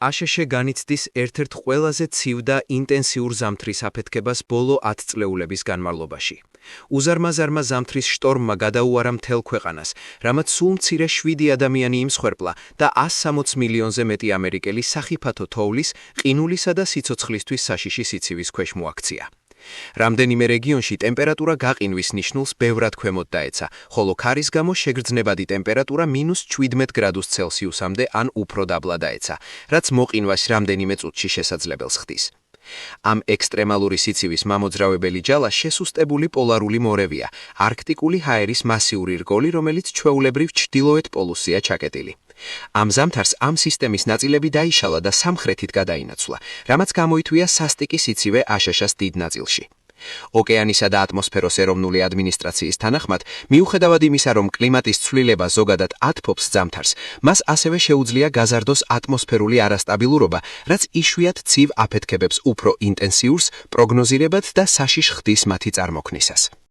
აშშ განიცდის ერთ-ერთ ყველაზე ცივ და ინტენსიურ ზამთრის აფეთქებას ბოლო 10 წლეულების განმავლობაში. უზარმაზარმა ზამთრის შტორმმა გადაუარა მთელ ქვეყანას, რამაც სულ მცირე 7 ადამიანი იმსხვერპლა და 160 მილიონზე მეტი ამერიკელი სახიფათო თოვლის, ყინულისა და სიცოცხლისთვის საშიში სიცივის ქვეშ მოაქცია. რამდენიმე რეგიონში ტემპერატურა გაყინვის ნიშნულს ბევრად ქვემოთ დაეცა, ხოლო ქარის გამო შეგრძნებადი ტემპერატურა -17 გრადუს ცელსიუსამდე ან უფრო დაბლა დაეცა, რაც მოყინვას რამდენიმე წუთში შესაძლებელს ხდის. ამ ექსტრემალური სიცივის მამოძრავებელი ჯალა შესუსტებული პოლარული მორევია, არქტიკული ჰაერის მასიური რგოლი, რომელიც ჩვეულებრივ ჩრდილოეთ პოლუსია ჩაკეტილი. ამ ზამთარს ამ სისტემის ნაწილები დაიშალა და სამხრეთით გადაინაცვლა, რამაც გამოითვია სასტიკი სიცივე აშშ-ს დიდ ნაწილში. ოკეანისა და ატმოსფეროს ეროვნული ადმინისტრაციის თანახმად, მიუხედავად იმისა, რომ კლიმატის ცვლილება ზოგადად ათფობს ზამთარს, მას ასევე შეუძლია გაზარდოს ატმოსფერული არასტაბილურობა, რაც იშვიათ ცივ აფეთქებებს უფრო ინტენსიურს პროგნოზირებად და საშიშ ხდის მათი წარმოქმნისას.